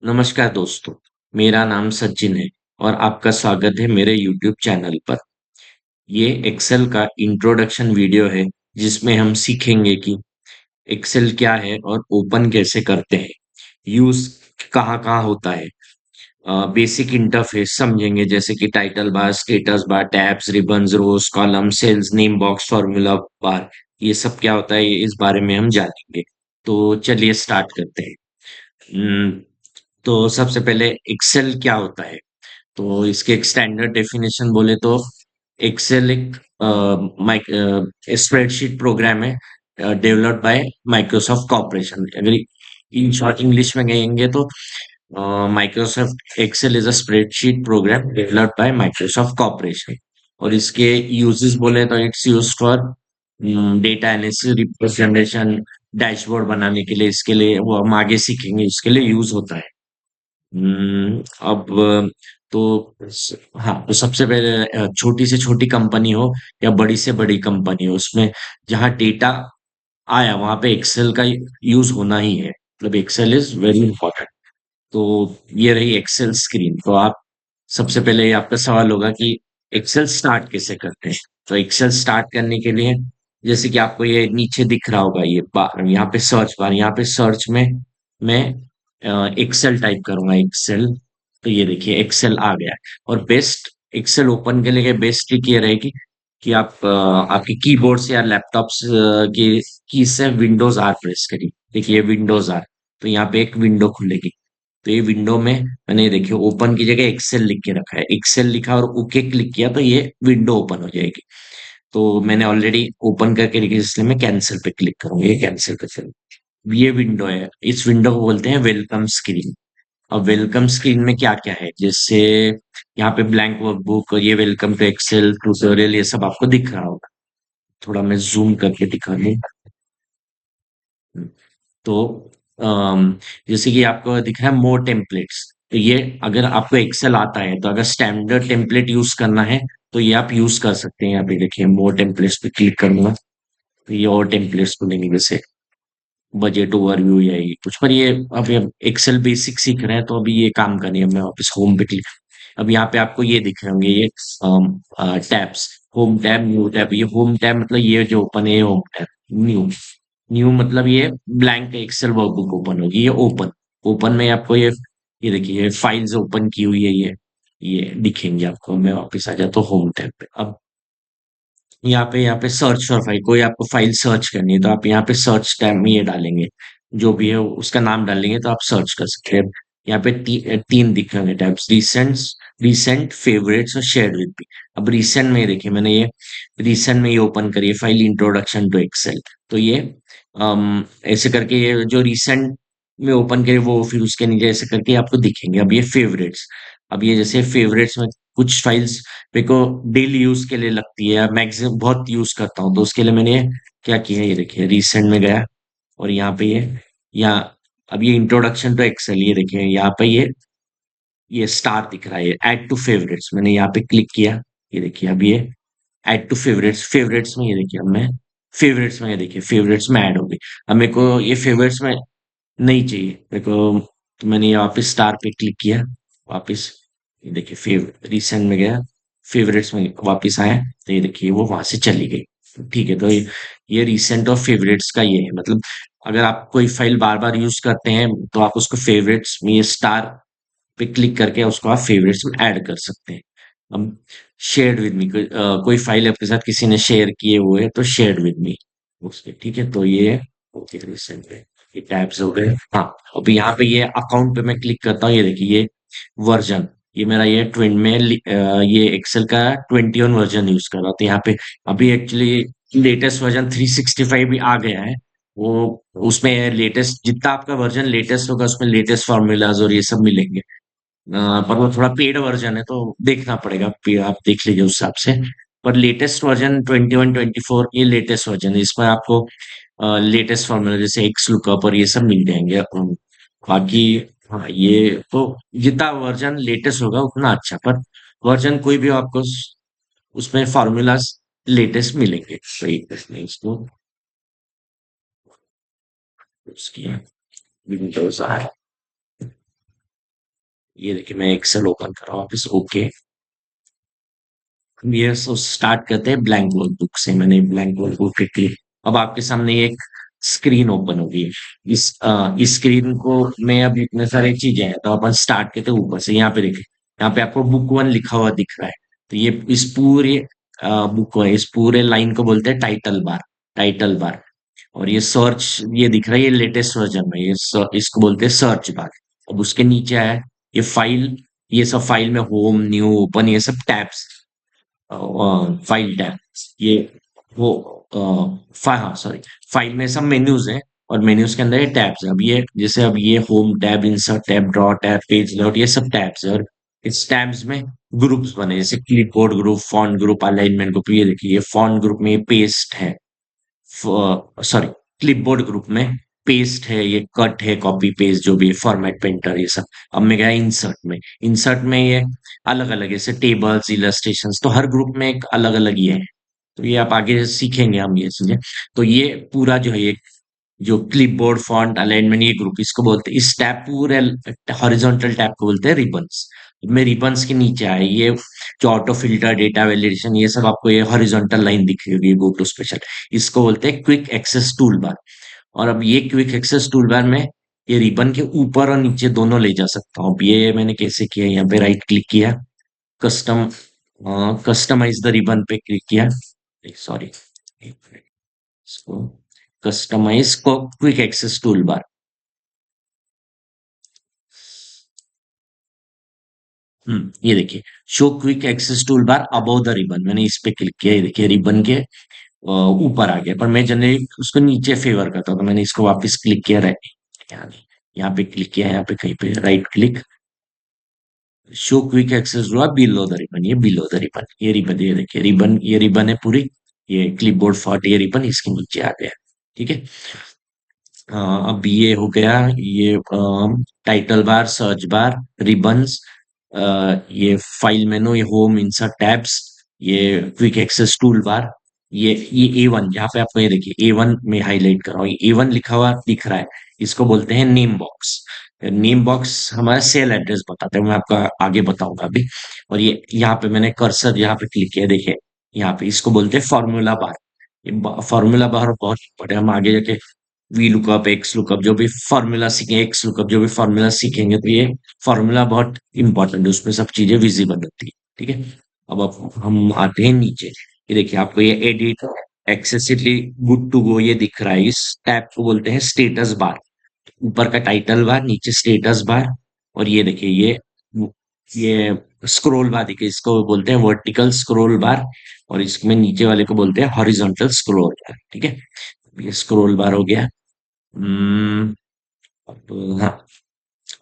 नमस्कार दोस्तों, मेरा नाम सचिन है और आपका स्वागत है मेरे यूट्यूब चैनल पर। ये एक्सेल का इंट्रोडक्शन वीडियो है जिसमें हम सीखेंगे कि एक्सेल क्या है और ओपन कैसे करते हैं, यूज कहाँ-कहाँ होता है, बेसिक इंटरफेस समझेंगे जैसे कि title bar, status bar, tabs, ribbons, rows, column, cells, name box, formula bar, ये सब क्या होता है इस बारे में हम जानेंगे। तो चलिए स्टार्ट करते हैं। उम, तो सबसे पहले एक्सेल क्या होता है? तो इसके एक स्टैंडर्ड डेफिनेशन बोले तो एक्सेल एक स्प्रेडशीट प्रोग्राम है डेवलप्ड बाय माइक्रोसॉफ्ट कॉर्पोरेशन। अगर इन शॉर्ट इंग्लिश में कहेंगे तो Microsoft Excel is a spreadsheet program developed by Microsoft corporation. और इसके यूजेस बोले तो it's use for data analysis, report generation, dashboard बनाने के लिए, इसके लिए वो हम आगे सीखेंगे, इसके लिए यूज होता है। अब तो हाँ, तो सबसे पहले छोटी से छोटी कंपनी हो या बड़ी से बड़ी कंपनी हो, उसमें जहाँ डेटा आया वहां पे एक्सेल का यूज होना ही है। मतलब एक्सेल इज वेरी इंपॉर्टेंट। तो ये रही एक्सेल स्क्रीन। तो आप सबसे पहले ये आपका सवाल होगा कि एक्सेल स्टार्ट कैसे करते हैं। तो एक्सेल स्टार्ट करने के लिए जैसे कि आपको ये नीचे दिख रहा होगा, ये बार यहाँ पे सर्च बार, यहाँ पे सर्च में मैं एक्सेल टाइप करूंगा, एक्सेल। तो ये देखिए एक्सेल आ गया। और बेस्ट एक्सेल ओपन के लिए बेस्ट ट्रिक ये रहेगी कि आप आपके कीबोर्ड से या लैपटॉप की की से विंडोज आर प्रेस करिए। देखिए विंडोज आर, तो यहाँ पे एक विंडो खुलेगी। तो ये विंडो में मैंने ये देखिए ओपन की जगह एक्सेल लिख के रखा है, एक्सेल लिखा और ओके क्लिक किया तो ये विंडो ओपन हो जाएगी। तो मैंने ऑलरेडी ओपन करके रखी है, इसलिए मैं कैंसिल पे क्लिक करूंगा, ये कैंसिल पे चलो। ये विंडो है, इस विंडो को बोलते हैं वेलकम स्क्रीन। अब वेलकम स्क्रीन में क्या क्या है, जैसे यहाँ पे ब्लैंक वर्कबुक, ये वेलकम टू एक्सेल ट्यूटोरियल, ये सब आपको दिख रहा होगा। थोड़ा मैं जूम करके दिखा दूं। तो अम, जैसे कि आपको दिख रहा है मोर टेम्पलेट्स। तो ये अगर आपको एक्सेल आता है तो अगर स्टैंडर्ड टेम्पलेट यूज करना है तो ये आप यूज कर सकते हैं। यहाँ पे देखिए मोर टेम्पलेट्स पे क्लिक करूंगा तो ये और टेम्पलेट्स खुलेंगे, जैसे बजट ओवरव्यू या ये कुछ। पर ये अभी हम एक्सेल बेसिक सीख रहे हैं तो अभी ये काम करनी है। मैं वापस होम पे क्लिक, अब यहाँ पे आपको ये दिख रहे होंगे ये tabs, home tab, new tab. ये होम टैब मतलब ये जो ओपन है, ये होम टैब। न्यू, न्यू मतलब ये ब्लैंक एक्सेल वर्कबुक ओपन होगी, ये ओपन। ओपन में आपको ये देखिए ये फाइल्स ओपन की हुई है, ये दिखेंगे आपको। मैं वापस आ जाता हूँ होम टैब पे। अब यहाँ पे सर्च फॉर फाइल, कोई आपको फाइल सर्च करनी है तो आप यहाँ पे सर्च टैब में ये डालेंगे, जो भी है उसका नाम डालेंगे तो आप सर्च कर सकते हैं। यहाँ पे तीन दिख रहे हैं टैब्स, रिसेंट, फेवरेट्स और शेयर विद मी। अब रिसेंट में देखिए मैंने ये रिसेंट में ये ओपन करी है फाइल, इंट्रोडक्शन टू एक्सेल। तो ये ऐसे करके ये जो रिसेंट में ओपन करे वो फिर उसके नीचे ऐसे करके आपको दिखेंगे। अब ये फेवरेट्स, अब ये जैसे फेवरेट्स में कुछ फाइल्स मेरे को डेली यूज के लिए लगती है, मैक्सिमम बहुत यूज करता हूँ, तो उसके लिए मैंने क्या किया, ये देखिए रिसेंट में गया और यहाँ पे यहाँ अब ये इंट्रोडक्शन टू एक्सेल, ये देखिए यहाँ पे ये स्टार दिख रहा है, ऐड टू फेवरेट्स। मैंने यहाँ पे क्लिक किया, ये देखिए अब ये ऐड टू फेवरेट्स, फेवरेट्स में ये देखिए अब मैं फेवरेट्स में, ये देखिए फेवरेट्स में ऐड हो गई। अब मेरे को ये फेवरेट्स में नहीं चाहिए मेरे को, तो मैंने ये वापस स्टार पे क्लिक किया वापस। ये देखिए रिसेंट में गया, फेवरेट्स में वापस आया तो ये देखिए वो वहां से चली गई। ठीक है, तो ये रिसेंट और फेवरेट्स का ये है। मतलब अगर आप कोई फाइल बार बार यूज करते हैं तो आप उसको फेवरेट्स में ये स्टार पे क्लिक करके उसको आप फेवरेट्स में ऐड कर सकते हैं। अब शेयर्ड विद मी, कोई फाइल आपके साथ किसी ने शेयर किए हुए है तो शेयर्ड विद मी उसके। ठीक है, तो ये ओके रिसेंट पे ये टैब्स हो गए। हाँ, अब यहाँ पे ये अकाउंट पे मैं क्लिक करता हूँ, ये देखिए ये वर्जन, ये मेरा ये ट्विन में ये एक्सेल का 21 वर्जन यूज कर रहा था यहाँ पे। अभी एक्चुअली लेटेस्ट वर्जन 365 भी आ गया है। वो उसमें लेटेस्ट जितना आपका वर्जन लेटेस्ट होगा उसमें लेटेस्ट फॉर्मूलाज और ये सब मिलेंगे। पर वो थोड़ा पेड वर्जन है तो देखना पड़ेगा, आप देख लीजिए उस हिसाब से। पर लेटेस्ट वर्जन 21 24 ये लेटेस्ट वर्जन है, इसमें आपको लेटेस्ट फॉर्मूला जैसे एक्स लुकअप और ये सब मिल जाएंगे। बाकी हाँ, ये तो जितना वर्जन लेटेस्ट होगा उतना अच्छा। पर वर्जन कोई भी हो, आपको उसमें फॉर्मूलाज लेटेस्ट मिलेंगे, तो एक इसमें इसको उसकी विंडोज आर, ये देखिए मैं एक्सेल ओपन कर रहा हूँ वापस। ओके, ये सब स्टार्ट करते हैं ब्लैंक वर्कबुक से। मैंने ब्लैंक वर्कबुक लिख ली। अब आपके सामने एक स्क्रीन ओपन होगी। इस स्क्रीन को में अब इतने सारे चीजें हैं, तो अपन स्टार्ट करते हैं ऊपर से। यहाँ पे देखिए, यहाँ पे आपको बुक वन लिखा हुआ दिख रहा है। तो ये इस पूरे बुक इस पूरे लाइन को बोलते हैं टाइटल बार। Title bar. और ये सर्च, ये दिख रहा है, ये लेटेस्ट वर्जन में, इसको बोलते हैं सर्च बार। अब उसके नीचे है ये फाइल। ये सब फाइल में होम, न्यू, ओपन, ये सब टैब्स, फाइल टैब। ये वो हाँ सॉरी, फाइल में सब मेन्यूज हैं, और मेन्यूज के अंदर ये टैब्स है। अब ये जैसे, अब ये home tab, insert tab, draw tab, page layout, ये सब टैब्स है। और इस टैब्स में ग्रुप्स बने, जैसे clipboard group, font group, alignment group. ये देखिए, ये फॉन्ट ग्रुप में पेस्ट है, सॉरी, क्लिपबोर्ड ग्रुप में पेस्ट है, ये कट है, कॉपी पेस्ट, जो भी फॉर्मेट पेंटर, ये सब। अब मैं गया इंसर्ट में। इंसर्ट में ये अलग अलग, जैसे टेबल्स, इलस्ट्रेशंस, तो हर ग्रुप में एक अलग अलग ये है। तो ये आप आगे सीखेंगे हम ये चीजें। तो ये पूरा जो है, ये जो क्लिपबोर्ड, फॉन्ट, अलाइनमेंट, ये ग्रुप, इसको बोलते हैं, इस टैब पूरे हॉरिजॉन्टल टैब को बोलते हैं रिबन्स। में रिबन्स के नीचे आए ये जो ऑटो फिल्टर, डेटा वैलिडेशन, ये सब आपको ये हॉरिजॉन्टल लाइन दिख रही होगी, गो टू स्पेशल। इसको बोलते हैं क्विक एक्सेस टूल बार। और अब ये क्विक एक्सेस टूल बार में ये रिबन के ऊपर और नीचे दोनों ले जा सकता हूँ। अब ये मैंने कैसे किया, यहाँ पे राइट क्लिक किया, कस्टम कस्टमाइज द रिबन पे क्लिक किया, सॉरी, इसको कस्टमाइज को क्विक एक्सेस टूल बार। ये देखिए, show quick access tool bar above the ribbon, मैंने इस पे क्लिक किया। ये देखिए, रिबन के ऊपर आ गया, पर मैं जनरली उसको नीचे फेवर करता हूँ, तो मैंने इसको वापस क्लिक किया, यहाँ नहीं, यहाँ पे क्लिक किया, यहाँ पे कहीं पे right click, show quick access हुआ बिलो द रिबन, ये बिलो द रिबन, ये रिबन, ये देखिए रिबन, ये रिबन है पूरी। ये क्लिपबोर्ड फॉन्ट, ये रिबन इसके नीचे आ गया। ठीक है। अब ये हो गया, ये title bar, search bar, ribbons, ये फाइल मेनू, ये होम, इंसर्ट टैब्स, ये क्विक एक्सेस टूल बार, ये A1, यहाँ पे आपको ये देखिए A1 में हाईलाइट कर रहा हूँ, A1 लिखा हुआ दिख रहा है। इसको बोलते हैं नेम बॉक्स। नेम बॉक्स हमारा सेल एड्रेस बताते हैं, मैं आपको आगे बताऊंगा अभी। और ये यहाँ पे मैंने कर्सर यहाँ पे क्लिक किया, देखिए यहाँ पे इसको बोलते हैं फॉर्मूला बार। ये फॉर्मूला बार बहुत इंपॉर्टेंट, हम आगे जाके वी लुकअप, एक्स लुकअप, जो भी फॉर्मूला सीखेंगे, एक्स लुकअप, जो भी फॉर्मूला सीखेंगे, तो ये फॉर्मूला बहुत इंपॉर्टेंट है, उसमें सब चीजें विजिबल होती है। ठीक है। अब हम आते हैं नीचे। ये देखिए, आपको ये edit excessively good to go ये दिख रहा है, इस टैब को बोलते हैं स्टेटस बार। ऊपर का टाइटल बार, नीचे स्टेटस बार। और ये देखिए, ये स्क्रॉल बार देखिए, इसको बोलते हैं वर्टिकल स्क्रॉल बार। और इसमें नीचे वाले को बोलते हैं हॉरिजॉन्टल स्क्रॉल बार। ठीक है। ये स्क्रॉल बार हो गया। हम्म, अब हाँ,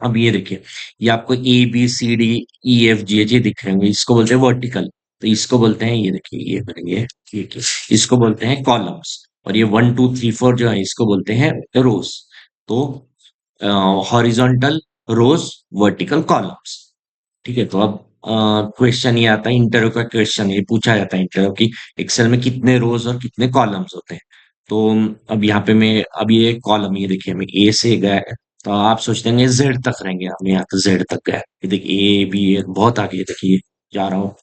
अब ये देखिए, ये आपको A B C D E F G H दिख रहे होंगे, इसको बोलते हैं वर्टिकल। तो इसको बोलते हैं, ये देखिए, ये बनेंगे, ये इसको बोलते हैं कॉलम्स। और ये 1 2 3 4 जो है, इसको बोलते हैं रोज। तो हॉरिजॉन्टल रोज, वर्टिकल कॉलम्स। ठीक है। तो अब क्वेश्चन ये आता है, इंटरव्यू का क्वेश्चन ये पूछा जाता है इंटरव्यू की, एक्सेल में कितने रोज और कितने कॉलम्स होते हैं। तो अब यहाँ पे मैं, अब ये कॉलम, ये देखिए, मैं ए से गया है, तो आप सोचते हैं जेड तक रहेंगे, हम यहाँ तो जेड तक गया। ये देखिए, A B बहुत आगे, देखिए जा रहा हूँ,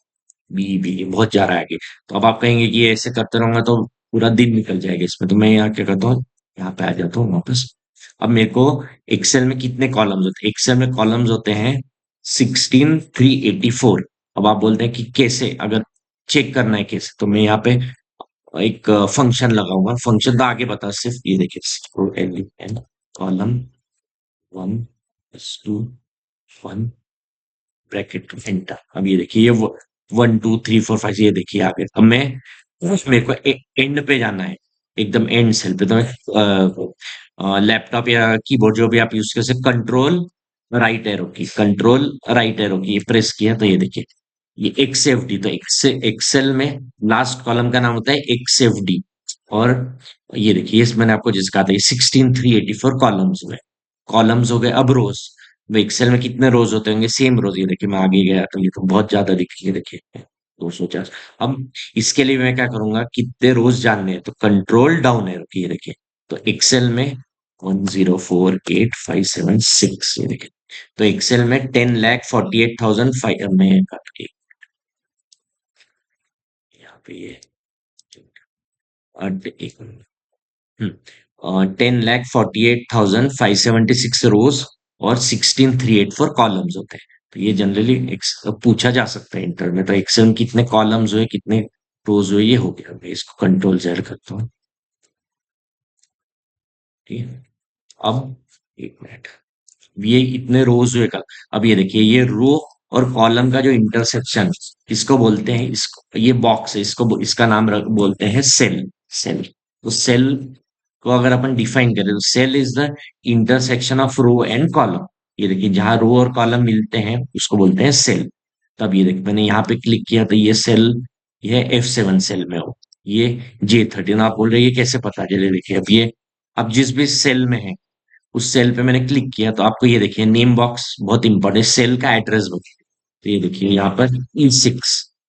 B बहुत जा रहा है आगे। तो अब आप कहेंगे कि ये ऐसे करते रहूंगा तो पूरा दिन निकल जाएगा इसमें, तो मैं यहाँ क्या करता हूँ, यहाँ पे आ जाता हूँ वापस। अब मेरे को एक्सेल में कितने कॉलम्स होते हैं, एक्सेल में कॉलम्स होते हैं 16 384। अब आप बोलते हैं कि कैसे, अगर चेक करना है कैसे, तो मैं यहाँ पे एक फंक्शन लगाऊंगा। फंक्शन तो आगे बता, सिर्फ ये देखिए, कॉलम 1 + 2 1 ब्रैकेट एंटर। अब ये देखिए, ये 1 2 3 4 5, ये देखिए आ गए। अब मैं, मेरे को एंड पे जाना है, एकदम एंड सेल पे। तो मैं लैपटॉप या कीबोर्ड जो भी आप यूज कर सकते, कंट्रोल राइट एरो की प्रेस किया, तो ये देखिए, ये XFD। तो एक्सेल में लास्ट कॉलम का नाम होता है XFD। और ये देखिए, ये मैंने आपको जिसका था, ये 16 384 कॉलम्स हुए, कॉलम्स हो गए। अब रोज, वो एक्सेल में कितने रोज होते होंगे, सेम रोज। ये देखिए, मैं आगे गया तो ये तो बहुत ज्यादा दिख रही है, देखिए 250। अब इसके लिए मैं क्या करूंगा, कितने रोज जानने हैं, तो कंट्रोल डाउन है, ये देखिए। तो एक्सेल में 1048576 ये देखिए। तो एक्सेल में 10,48,005 में काट के यहाँ पे ये एक 10,48,576 रोज और 16,384 कॉलम्स होते हैं। तो ये जनरली पूछा जा सकता है इंटर में। तो एक्सेल में कितने कॉलम्स हुए कितने रोज हुए ये हो गया। मैं इसको कंट्रोल जेड करता हूँ। ठीक है। अब एक मिनट, ये इतने रोज हुए कल। अब ये देखिए ये रो और कॉलम का जो इंटरसेक्शन इसको बोलते हैं, इसको ये बॉक्स है, इसका नाम बोलते हैं सेल। सेल। तो सेल को अगर अपन डिफाइन करें तो cell is the intersection of row and column. ये देखिए जहां रो और कॉलम मिलते हैं उसको बोलते हैं सेल। तब ये देखिए मैंने यहाँ पे क्लिक किया तो ये सेल, ये F7 सेल में हो, ये J13। आप बोल रहे हैं ये कैसे पता चले? देखिए अब ये, अब जिस भी सेल में है उस सेल पे मैंने क्लिक किया तो आपको ये देखिए नेम बॉक्स बहुत इंपॉर्टेंट, सेल का एड्रेस बताइए। तो ये देखिए यहाँ पर E6,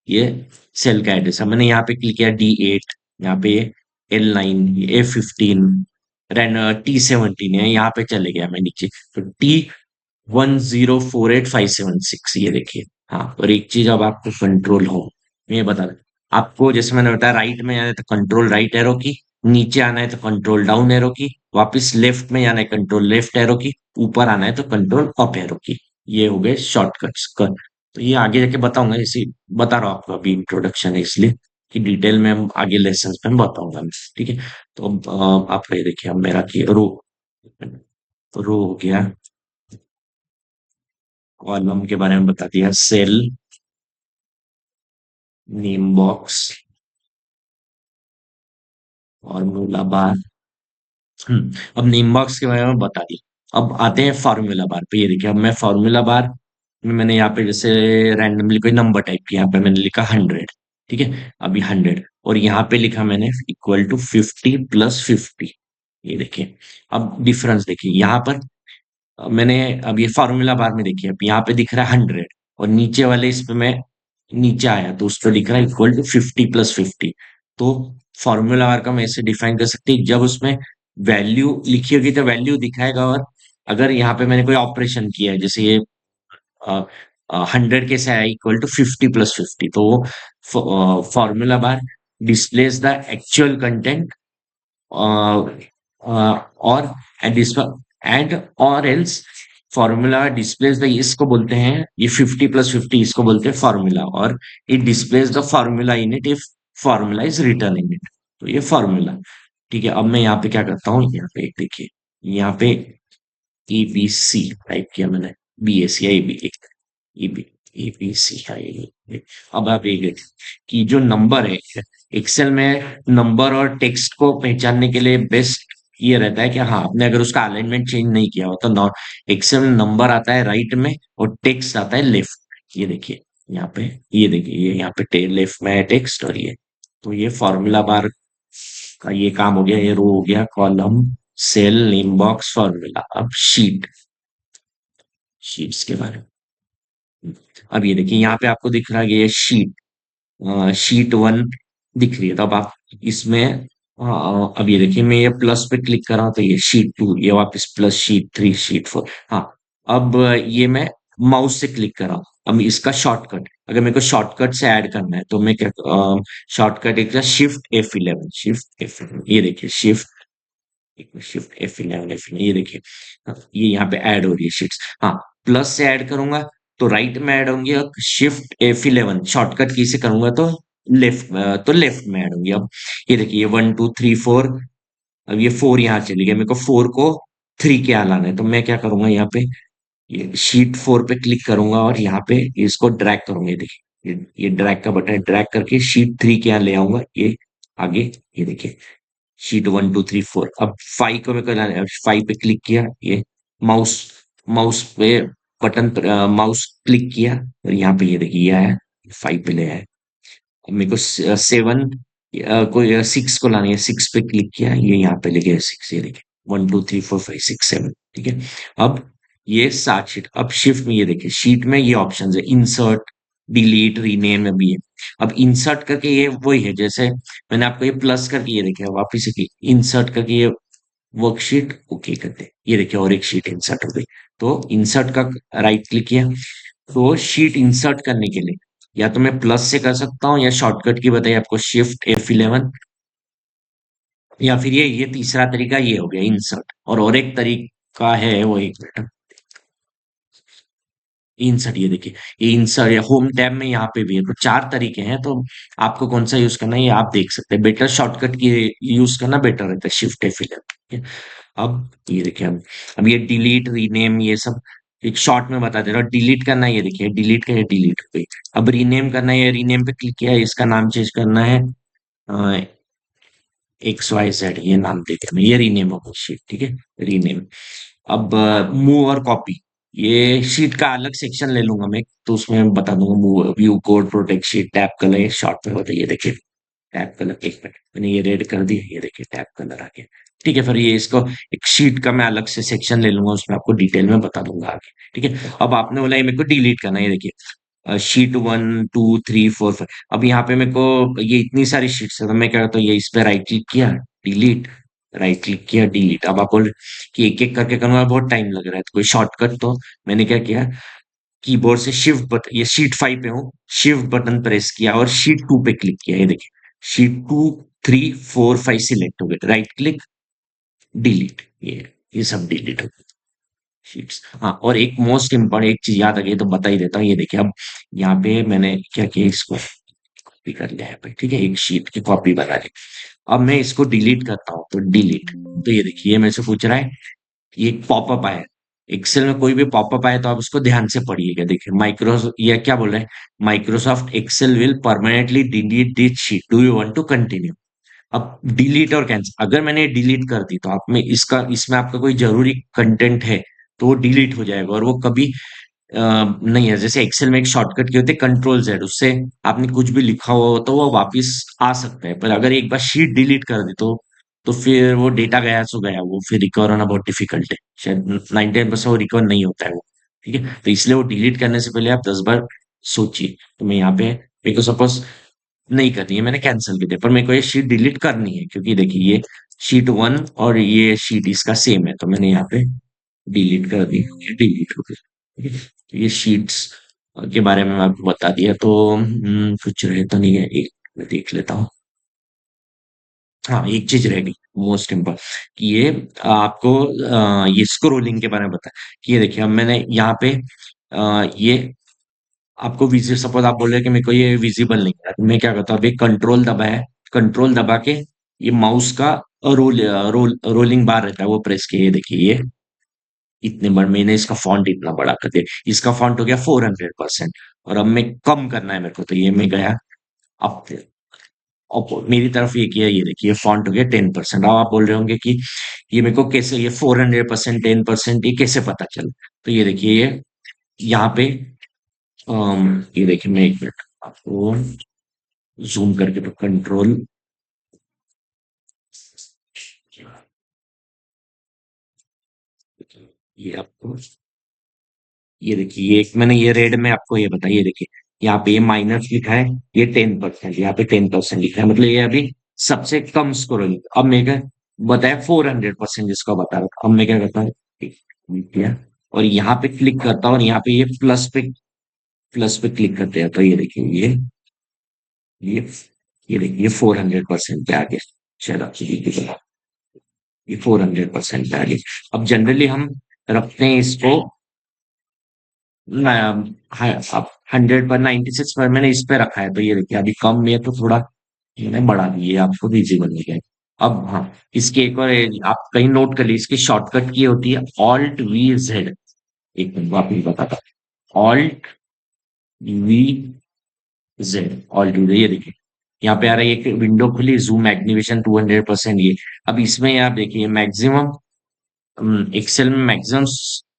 ये सेल का एड्रेस है। मैंने यहाँ पे क्लिक किया D8, यहाँ पे L9, A15, रेन T17 है, यहाँ पे चले गया मैं नीचे। तो T1048576 ये देखिए। हाँ, और एक चीज अब आपको कंट्रोल हो, मैं ये बता रहा आपको, जैसे मैंने बताया राइट में जाना है तो कंट्रोल राइट एरो की, नीचे आना है तो कंट्रोल डाउन एरो की, वापस लेफ्ट में जाना है कंट्रोल लेफ्ट एरो की, ऊपर आना है तो कंट्रोल अप एरो की। ये हो गए शॉर्टकट्स कर। तो ये आगे जाके बताऊंगा, इसी बता रहा हूँ आपको, अभी इंट्रोडक्शन है इसलिए कि डिटेल में हम आगे लेसन में हम बताऊंगा मैं। ठीक है। तो अब आप ये देखिए, अब मेरा की रो, रो हो गया, कॉलम के बारे में बता दिया, सेल, नेम बॉक्स, और मूला बार। अब नेम बॉक्स के बारे में बता दिया। अब आते हैं फार्मूला बार पे। ये देखिए अब मैं फार्मूला बार में मैंने यहाँ पे जैसे रैंडमली कोई नंबर टाइप किया, यहाँ पे मैंने लिखा 100। ठीक है। अभी 100 और यहाँ पे लिखा मैंने इक्वल टू 50 + 50। ये देखिए अब डिफरेंस देखिए यहाँ पर। मैंने अब ये फार्मूला बार में देखिए, अब यहाँ पे दिख रहा है 100 और नीचे वाले इस पे मैं नीचे आया तो उस पर लिख रहा है इक्वल टू 50 + 50। तो फॉर्मूला बार का हम ऐसे डिफाइन कर सकते हैं, जब उसमें वैल्यू लिखी होगी तो वैल्यू दिखाएगा, और अगर यहाँ पे मैंने कोई ऑपरेशन किया है जैसे ये 100 कैसे आया इक्वल टू 50 + 50, तो वो formula bar displace the actual content, और एंड और एल्स फॉर्मूला डिस्प्लेस द, इसको बोलते हैं ये 50 + 50, इसको बोलते हैं फॉर्मूला, और it displace the formula in it if formula is return in it. तो ये फॉर्मूला। ठीक है। अब मैं यहाँ पे क्या करता हूँ, यहाँ पे देखिए, यहाँ पे ABC टाइप किया मैंने, BS या AB, ईबी, ABC है ये। अब आप ये देखिए कि जो नंबर है एक्सेल में, नंबर और टेक्स्ट को पहचानने के लिए बेस्ट ये रहता है कि हाँ, आपने अगर उसका अलाइनमेंट चेंज नहीं किया हो तो एक्सेल में नंबर आता है राइट में और टेक्स्ट आता है लेफ्ट। ये देखिए यहाँ पे, ये देखिए ये यहाँ पे लेफ्ट में है टेक्स्ट, और ये, तो ये फॉर्मूला बार का ये काम हो गया। ये रो हो गया, column, cell, name box, formula. अब शीट्स के बारे में। अब ये देखिए यहाँ पे आपको दिख रहा है ये शीट 1 दिख रही है। तो अब आप इसमें, अब ये देखिए मैं ये प्लस पे क्लिक कर रहा हूँ तो ये शीट 2, ये वापस प्लस शीट 3, शीट 4। हाँ, अब ये मैं माउस से क्लिक कर रहा हूँ। अब इसका शॉर्टकट, अगर मेरे को शॉर्टकट से ऐड करना है तो मैं क्या, शॉर्टकट एक Shift F11, ये देखिए Shift F11, ये देखिए। हाँ, ये यहाँ पे ऐड हो रही है शीट्स। हाँ, प्लस से ऐड करूंगा तो राइट में ऐड होंगी, और Shift F11 शॉर्टकट की से करूंगा तो लेफ्ट में ऐड होंगी। अब ये देखिए ये 1 2 3 4, अब ये 4 यहाँ चली गई, मेरे को 4 को 3 के यहाँ लाना है तो मैं क्या करूंगा, यहाँ पे ये शीट 4 पे क्लिक करूंगा और यहाँ पे इसको ड्रैग करूंगा। ये देखिए ये ड्रैग का बटन है, ड्रैग करके शीट 3 के यहाँ ले आऊंगा, ये आगे। ये देखिए शीट 1 2 3 4। अब 5 को मैं कर 5 पे क्लिक किया, ये माउस माउस पे बटन, माउस क्लिक किया और यहाँ पे ये देखिए ये आया, 5 पे ले आया। अब मेरे को 7 को 6 को लानी है, 6 पे क्लिक किया, ये यहाँ पे ले गया 6। ये देखिए 1 2 3 4 5 6 7। ठीक है। अब ये 7 शीट। अब शिफ्ट में ये देखिए शीट में ये ऑप्शन है, इंसर्ट, डिलीट, रीनेम, अभी है। अब इंसर्ट करके ये वही है जैसे मैंने आपको ये प्लस करके, ये देखिए वापिस से इंसर्ट करके ये वर्कशीट ओके करते हैं, ये देखिए और एक शीट इंसर्ट हो गई। तो इंसर्ट का राइट क्लिक किया, तो शीट इंसर्ट करने के लिए या तो मैं प्लस से कर सकता हूँ, या शॉर्टकट की बताइए आपको, शिफ्ट F11, या फिर ये तीसरा तरीका ये हो गया इंसर्ट। और एक तरीका है वो, एक मिनट, इंसर्ट, ये देखिए, ये इंसर्ट या होम टैब में यहाँ पे भी है, तो चार तरीके हैं। तो आपको कौन सा यूज करना है ये आप देख सकते हैं। बेटर शॉर्टकट की यूज करना बेटर रहता है, शिफ्ट F11, ठीक है। अब ये देखिए, अब ये डिलीट रीनेम ये सब एक शॉर्ट में बता दे रहा हूँ। डिलीट करना है, ये देखिए डिलीट का, ये डिलीट हो गई। अब रीनेम करना है, ये रीनेम पे क्लिक किया, इसका नाम चेंज करना है XYZ, ये नाम देके मैं, ये रीनेम हो गई शीट, ठीक है, रीनेम। अब मूव और कॉपी, ये शीट का अलग सेक्शन ले लूंगा मैं, तो उसमें बता दूंगा move, view code, protect sheet, tab colour, ये शॉर्ट में बताइए, देखिए टैब कलर, एक मिनट मैंने ये रेड कर दी, ये देखिए टैब कलर आ गया। ठीक है, फिर ये इसको एक शीट का मैं अलग से सेक्शन ले लूंगा, उसमें आपको डिटेल में बता दूंगा आगे। ठीक है, अब आपने बोला ये मेरे को डिलीट करना है, ये देखिए शीट 1 2 3 4 5। अब यहाँ पे मेरे को ये इतनी सारी शीट्स है, तो मैं क्या करता हूँ, ये इस पे राइट क्लिक किया, डिलीट, राइट क्लिक किया, डिलीट। अब आप बोल कि एक एक करके करूंगा, बहुत टाइम लग रहा है, तो कोई शॉर्टकट, तो मैंने क्या किया, कीबोर्ड से शिफ्ट बटन, ये शीट 5 पे हूँ, शिफ्ट बटन प्रेस किया और शीट 2 पे क्लिक किया, ये देखिए शीट 2 3 4 5 सिलेक्ट हो गए, राइट क्लिक, डिलीट, ये सब डिलीट हो गए शीट्स। हाँ, और एक मोस्ट इम्पोर्टेंट एक चीज याद आ गई तो बता ही देता हूँ, ये देखिए अब यहाँ पे मैंने क्या किया, इसको कॉपी कर लिया है पे, ठीक है, एक शीट की कॉपी बना ली। अब मैं इसको डिलीट करता हूँ, तो डिलीट, तो ये देखिए ये मेरे से पूछ रहा है, ये पॉपअप आया। एक्सेल में कोई भी पॉपअप आए तो आप उसको ध्यान से पढ़िएगा। देखिए माइक्रो, ये क्या बोल रहे हैं, Microsoft Excel will permanently delete this sheet, do you want to continue. अब डिलीट और कैंसिल, अगर मैंने डिलीट कर दी तो आप में इसका, इसमें आपका कोई जरूरी कंटेंट है तो वो डिलीट हो जाएगा, और वो कभी नहीं है। जैसे एक्सेल में एक शॉर्टकट की होती है कंट्रोल Z, उससे आपने कुछ भी लिखा हुआ हो तो वो वापस आ सकता है, पर अगर एक बार शीट डिलीट कर दी तो फिर वो डेटा गया सो गया, वो फिर रिकवर होना बहुत डिफिकल्ट है, शायद 99% वो रिकवर नहीं होता है वो। ठीक है, तो इसलिए वो डिलीट करने से पहले आप 10 बार सोचिए। तो मैं यहाँ पे, मेरे को सपोज नहीं करनी है, मैंने कैंसिल कर दिया, पर मेरे को ये शीट डिलीट करनी है, क्योंकि देखिए ये शीट 1 और ये शीट इसका सेम है, तो मैंने यहाँ पे डिलीट कर दी, डिलीट हो गई। ठीक है? तो ये शीट्स के बारे में मैं आपको बता दिया, तो कुछ रह तो नहीं है, एक मैं देख लेता हूँ। हाँ, एक चीज रह गई मोस्ट इम्पोर्टेंट, कि ये आपको ये स्क्रोलिंग के बारे में बता, कि ये देखिए अब मैंने यहाँ पे ये आपको विजिट, सपोज आप बोल रहे हैं कि मेरे को ये विजिबल नहीं है, तो मैं क्या करता हूँ, अभी कंट्रोल दबाया, कंट्रोल दबा के ये माउस का रोलिंग बार रहता है वो प्रेस किए, ये देखिए ये इतने बड़, मैंने इसका फॉन्ट इतना बड़ा कर दिया, इसका फॉन्ट हो गया 400%। और अब मैं कम करना है मेरे को, तो ये मैं गया, अब मेरी तरफ ये किया, ये देखिए फॉन्ट हो गया 10%। अब आप बोल रहे होंगे कि ये मेरे को कैसे, ये 400% 10% ये कैसे पता चला, तो ये देखिए ये यहाँ पे ये देखिए, मैं एक मिनट आपको जूम करके, तो कंट्रोल, ये आपको, ये देखिए ये एक मैंने ये रेड में आपको ये बताइए, देखिए यहाँ पे ये माइनस लिखा है, ये 10%, यहाँ पे 10% लिखा है, मतलब ये अभी सबसे कम स्कोर है। अब मैं क्या बताया, 400% जिसको बता रहा था, अब मैं क्या करता हूँ, किया और यहाँ पे क्लिक करता हूँ, और यहाँ पे ये प्लस पे क्लिक करते हैं, तो ये देखिए ये ये देखिए ये 400% पे आ गया। चलो ये 400% पे आ गया। अब जनरली हम रखते हैं इसको अब 100 पर, 96 पर मैंने इस पे रखा है, तो ये देखिए अभी कम में है, तो थोड़ा मैंने बढ़ा दिए, आपको विजिबल हो गया। अब हाँ, इसके एक और आप कहीं नोट कर लीजिए, इसकी शॉर्टकट की होती है Alt+V+Z। एक मिनट वापिस बताता, Alt+V+Z, Alt+V+Z, ये देखिए यहाँ पे आ रहा है, एक विंडो खुली, जूम मैग्निफिकेशन 200%, ये अब इसमें आप देखिए मैक्सिमम, एक्सेल में मैक्सिमम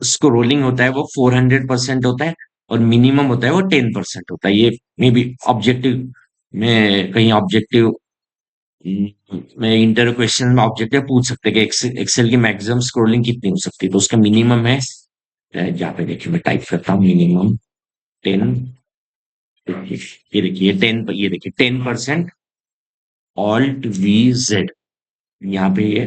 स्क्रोलिंग होता है वो 400% होता है, और मिनिमम होता है वो 10% होता है। ये मे बी ऑब्जेक्टिव में, कहीं ऑब्जेक्टिव में इंटर क्वेश्चन में ऑब्जेक्टिव पूछ सकते हैं कि एक्सेल की मैक्सिमम स्क्रोलिंग कितनी हो सकती है, तो उसका मिनिमम है, जहाँ पे देखिए मैं टाइप करता हूँ मिनिमम 10, ये देखिए 10, ये देखिए 10% Alt+V+Z, यहाँ पे ये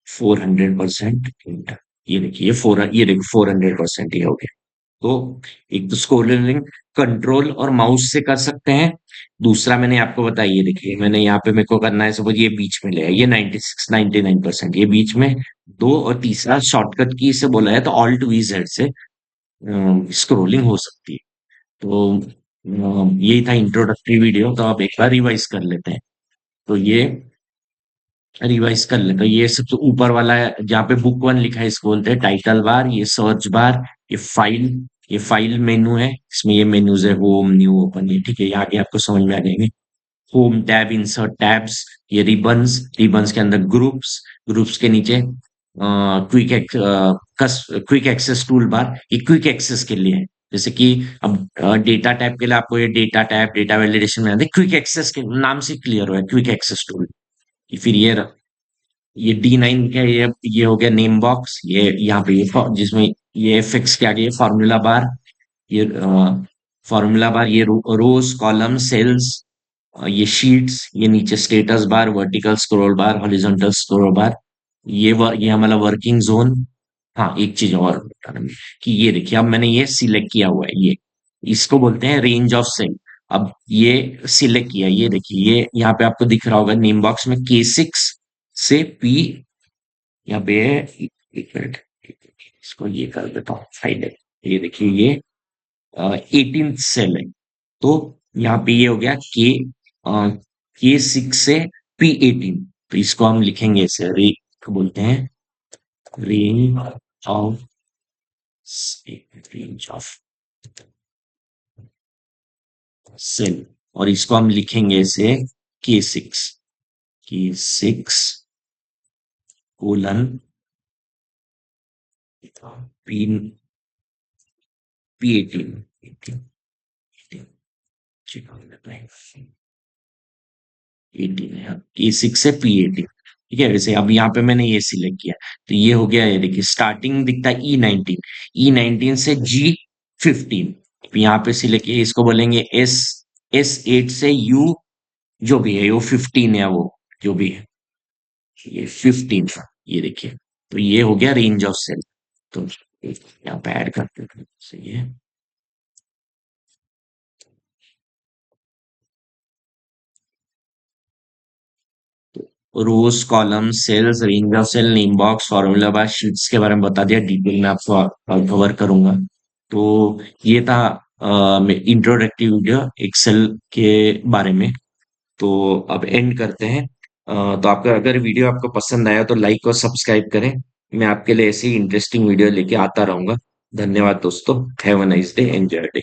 400%। ये देखिए ये देखो 400% ये हो गया। तो एक तो स्क्रोलिंग कंट्रोल और माउस से कर सकते हैं। दूसरा मैंने आपको बताया, ये देखिए मैंने यहाँ पे मेरे को करना है, सपोज ये बीच में ले आया, ये 96 99% ये बीच में दो, और तीसरा शॉर्टकट की से बोला है तो ऑल्ट वी जेड से स्क्रोलिंग हो सकती है। तो यही था इंट्रोडक्टरी वीडियो, तो आप एक बार रिवाइज कर लेते हैं। तो ये रिवाइज कर लेते हैं, ये सबसे ऊपर वाला है जहाँ पे बुक वन लिखा है इसको बोलते हैं टाइटल बार, ये सर्च बार, ये फाइल, ये फाइल मेनू है, इसमें ये मेन्यूज है होम न्यू ओपन, ये ठीक है, ये आगे आपको समझ में आ जाएंगे। होम टैब, इंसर्ट टैब्स, ये रिबन्स, रिबन्स के अंदर ग्रुप्स, ग्रुप्स के नीचे quick quick access tool bar, ये क्विक एक्सेस के लिए है। जैसे कि अब डेटा टैब के लिए आपको ये डेटा टैब, डेटा वैलिडेशन में आते हैं, क्विक एक्सेस के नाम से क्लियर हुआ है क्विक एक्सेस टूल। फिर ये D9 का ये हो गया नेम बॉक्स, ये यहाँ पे जिसमें ये फिक्स किया गया फार्मूला बार, ये फार्मूला बार, ये रोज कॉलम सेल्स, ये शीट्स, ये नीचे स्टेटस बार, वर्टिकल स्क्रॉल बार, हॉरिजॉन्टल स्क्रॉल बार, ये हमारा वर्किंग जोन। हाँ एक चीज और बताना मैं, कि ये देखिए अब मैंने ये सिलेक्ट किया हुआ है, ये इसको बोलते हैं रेंज ऑफ सेल। अब ये सिलेक्ट किया, ये देखिए ये यहाँ पे आपको दिख रहा होगा नेम बॉक्स में K6 से P, यहाँ पे है, एक मिनट, इसको ये कर देता हूँ साइड है। ये देखिए ये 18 सेल है। तो यहाँ पे ये हो गया K6 से P18, तो इसको हम लिखेंगे ऐसे, रे को बोलते हैं range of, range of cell, और इसको हम लिखेंगे ऐसे K6, K6 colon P P18, 18 है, K6 से P18, ठीक है। वैसे अब यहाँ पे मैंने ये सिलेक्ट किया, तो ये हो गया, ये देखिए स्टार्टिंग दिखता है E19, E19 से G15, यहाँ पे सिलेक्ट किया, इसको बोलेंगे S8 से U, जो भी है वो 15 है, वो जो भी है ये 15 था, ये देखिए। तो ये हो गया रेंज ऑफ सेल। तो यहाँ पे ऐड करते हैं, सही है। Rows column cells, range of cell, name box, formula bar, sheets के बारे में बता दिया, डिटेल में आपको कवर करूंगा। तो ये था इंट्रोडक्टिव वीडियो एक्सेल के बारे में। तो अब एंड करते हैं। तो आपका अगर वीडियो आपको पसंद आया तो लाइक और सब्सक्राइब करें। मैं आपके लिए ऐसी इंटरेस्टिंग वीडियो लेके आता रहूंगा। धन्यवाद दोस्तों, have a nice day, enjoy day.